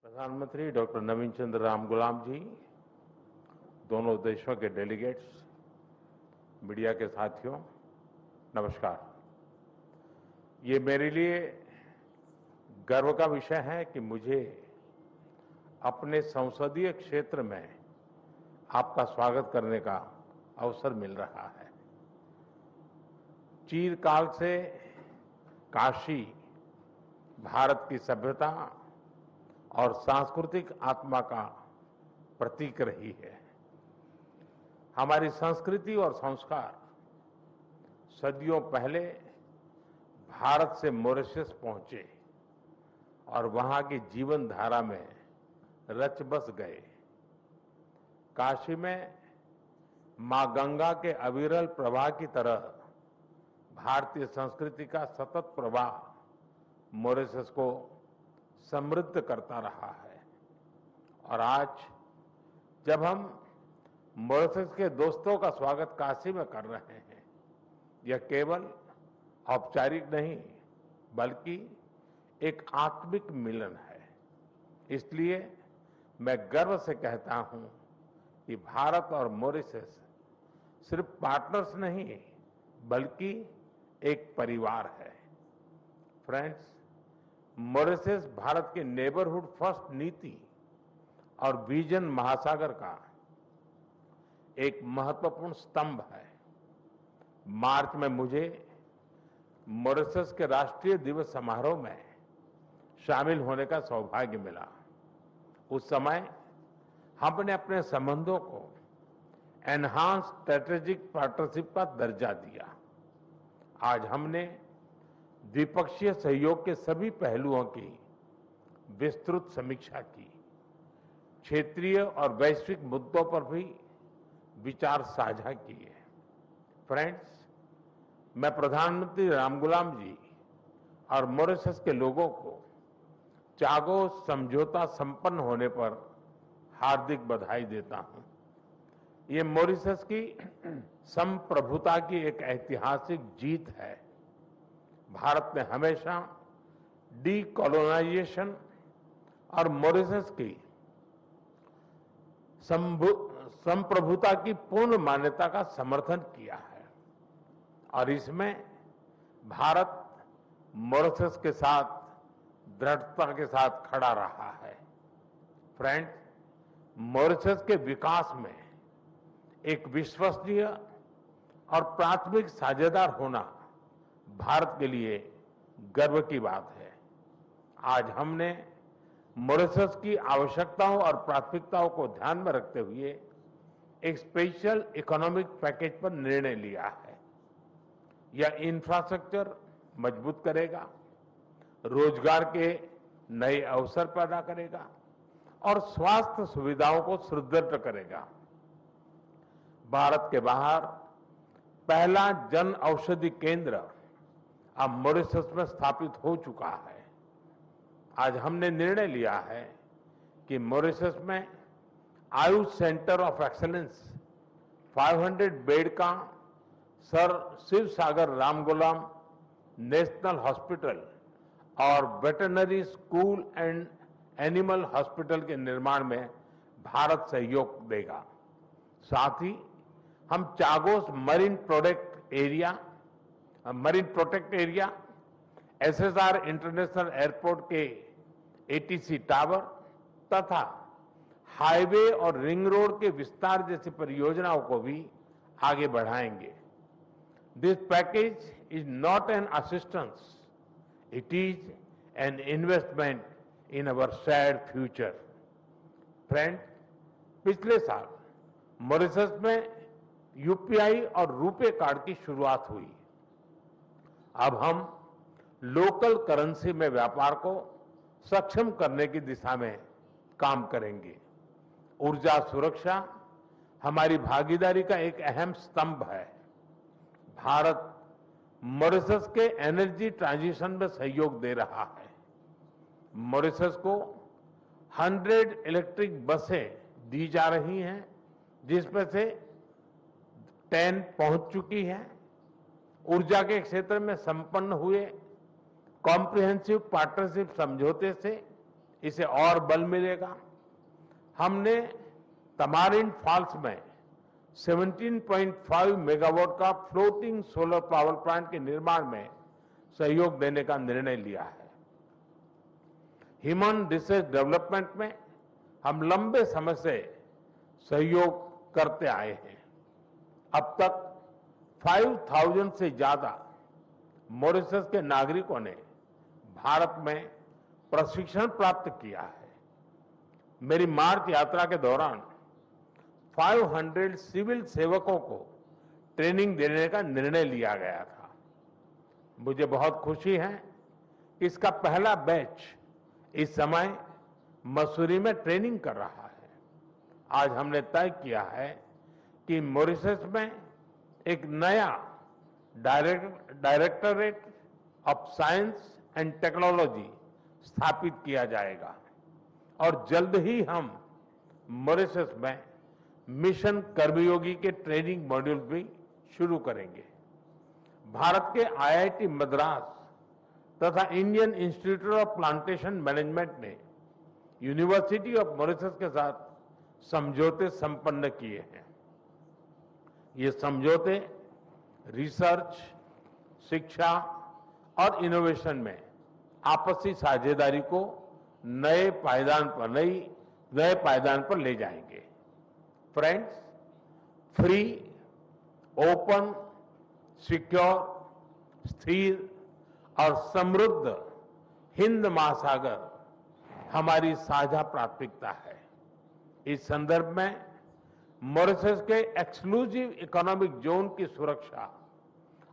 प्रधानमंत्री डॉक्टर नवीन चंद्र राम गुलाम जी, दोनों देशों के डेलीगेट्स, मीडिया के साथियों, नमस्कार। ये मेरे लिए गर्व का विषय है कि मुझे अपने संसदीय क्षेत्र में आपका स्वागत करने का अवसर मिल रहा है। चिरकाल से काशी भारत की सभ्यता और सांस्कृतिक आत्मा का प्रतीक रही है। हमारी संस्कृति और संस्कार सदियों पहले भारत से मॉरिशस पहुंचे और वहां की जीवन धारा में रच बस गए। काशी में मां गंगा के अविरल प्रवाह की तरह भारतीय संस्कृति का सतत प्रवाह मॉरिशस को समृद्ध करता रहा है। और आज जब हम मॉरिशस के दोस्तों का स्वागत काशी में कर रहे हैं, यह केवल औपचारिक नहीं बल्कि एक आत्मिक मिलन है। इसलिए मैं गर्व से कहता हूं कि भारत और मॉरिशस सिर्फ पार्टनर्स नहीं बल्कि एक परिवार है। फ्रेंड्स, मॉरिशस भारत की नेबरहुड फर्स्ट नीति और विजन महासागर का एक महत्वपूर्ण स्तंभ है। मार्च में मुझे मॉरिशस के राष्ट्रीय दिवस समारोह में शामिल होने का सौभाग्य मिला। उस समय हमने अपने संबंधों को एनहांस स्ट्रेटेजिक पार्टनरशिप का दर्जा दिया। आज हमने द्विपक्षीय सहयोग के सभी पहलुओं की विस्तृत समीक्षा की। क्षेत्रीय और वैश्विक मुद्दों पर भी विचार साझा किए। फ्रेंड्स, मैं प्रधानमंत्री रामगुलाम जी और मॉरिशस के लोगों को चागोस समझौता संपन्न होने पर हार्दिक बधाई देता हूं। ये मॉरिशस की संप्रभुता की एक ऐतिहासिक जीत है। भारत ने हमेशा डीकोलोनाइजेशन और मॉरिशस की संप्रभुता की पूर्ण मान्यता का समर्थन किया है और इसमें भारत मॉरिशस के साथ दृढ़ता के साथ खड़ा रहा है। फ्रेंड्स, मॉरिशस के विकास में एक विश्वसनीय और प्राथमिक साझेदार होना भारत के लिए गर्व की बात है। आज हमने मॉरिशस की आवश्यकताओं और प्राथमिकताओं को ध्यान में रखते हुए एक स्पेशल इकोनॉमिक पैकेज पर निर्णय लिया है। यह इंफ्रास्ट्रक्चर मजबूत करेगा, रोजगार के नए अवसर पैदा करेगा और स्वास्थ्य सुविधाओं को सुदृढ़ करेगा। भारत के बाहर पहला जन औषधि केंद्र अब मॉरिशस में स्थापित हो चुका है। आज हमने निर्णय लिया है कि मॉरिशस में Ayush centre of excellence 500 bed का sir Seewoosagur Ramgoolam national hospital और veterinary school and animal hospital के निर्माण में भारत सहयोग देगा। साथ ही हम Chagos marine protect area SSR international airport के एटीसी टावर तथा हाईवे और रिंग रोड के विस्तार जैसी परियोजनाओं को भी आगे बढ़ाएंगे। This package is not an assistance, it is an investment in our shared future. Friend, पिछले साल मॉरिशस में यूपीआई और रुपे कार्ड की शुरुआत हुई। अब हम लोकल करेंसी में व्यापार को सक्षम करने की दिशा में काम करेंगे। ऊर्जा सुरक्षा हमारी भागीदारी का एक अहम स्तंभ है। भारत मॉरिशस के एनर्जी ट्रांजिशन में सहयोग दे रहा है। मॉरिशस को 100 इलेक्ट्रिक बसें दी जा रही हैं, जिसमें से 10 पहुंच चुकी हैं। ऊर्जा के क्षेत्र में संपन्न हुए कॉम्प्रिहेंसिव पार्टनरशिप समझौते से इसे और बल मिलेगा। हमने तमारिंड फॉल्स में 17.5 मेगावाट का फ्लोटिंग सोलर पावर प्लांट के निर्माण में सहयोग देने का निर्णय लिया है। ह्यूमन रिसोर्स डेवलपमेंट में हम लंबे समय से सहयोग करते आए हैं। अब तक 5,000 से ज्यादा मॉरिशस के नागरिकों ने भारत में प्रशिक्षण प्राप्त किया है। मेरी मार्च यात्रा के दौरान 500 सिविल सेवकों को ट्रेनिंग देने का निर्णय लिया गया था। मुझे बहुत खुशी है कि इसका पहला बैच इस समय मसूरी में ट्रेनिंग कर रहा है। आज हमने तय किया है कि मॉरिशस में एक नया directorate of science and technology स्थापित किया जाएगा और जल्द ही हम मॉरिशस में मिशन कर्मयोगी के ट्रेनिंग मॉड्यूल भी शुरू करेंगे। भारत के आईआईटी मद्रास तथा Indian institute of plantation management ने यूनिवर्सिटी ऑफ मॉरिशस के साथ समझौते संपन्न किए हैं। ये समझौते रिसर्च, शिक्षा और इनोवेशन में आपसी साझेदारी को नए पायदान पर ले जाएंगे। फ्रेंड्स, फ्री, ओपन, सिक्योर, स्थिर और समृद्ध हिंद महासागर हमारी साझा प्राथमिकता है। इस संदर्भ में मॉरिशस के एक्सक्लूसिव इकोनॉमिक जोन की सुरक्षा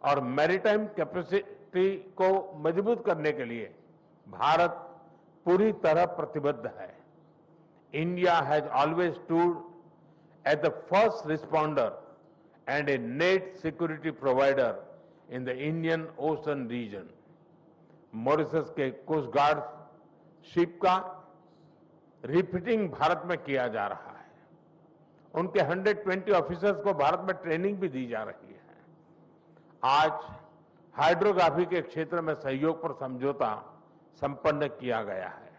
और मैरीटाइम कैपेसिटी को मजबूत करने के लिए भारत पूरी तरह प्रतिबद्ध है। India has always stood at the first responder and a net security provider in the Indian Ocean region. Mauritius के कोस्ट गार्ड शिप का रिफिटिंग भारत में किया जा रहा है। उनके 120 ऑफिसर्स को भारत में ट्रेनिंग भी दी जा रही है। आज हाइड्रोग्राफी के क्षेत्र में सहयोग पर समझौता संपन्न किया गया है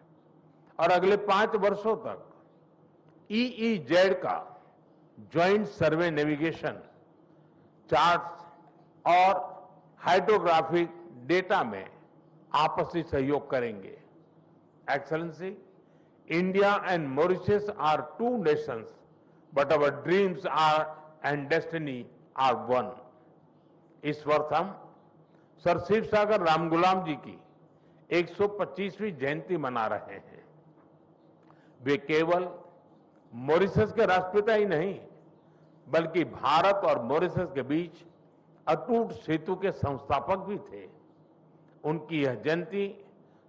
और अगले 5 वर्षों तक EEZ का ज्वाइंट सर्वे नेविगेशन, चार्ट्स और हाइड्रोग्राफिक डेटा में आपसी सहयोग करेंगे। Excellency, India and Mauritius are 2 nations, but our dreams are and destiny are 1। इस वर्ष हम सर शिव सागर रामगुलाम जी की 125वीं जयंती मना रहे हैं। वे केवल मॉरिशस के राष्ट्रपिता ही नहीं, बल्कि भारत और मॉरिशस के बीच अटूट सेतु के संस्थापक भी थे। उनकी यह जयंती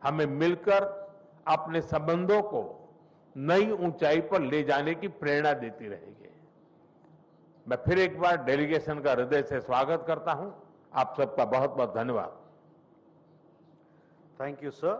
हमें मिलकर अपने संबंधों को नई ऊंचाई पर ले जाने की प्रेरणा देती रहेगी। मैं फिर एक बार डेलीगेशन का हृदय से स्वागत करता हूं। आप सबका बहुत बहुत धन्यवाद। Thank you, sir.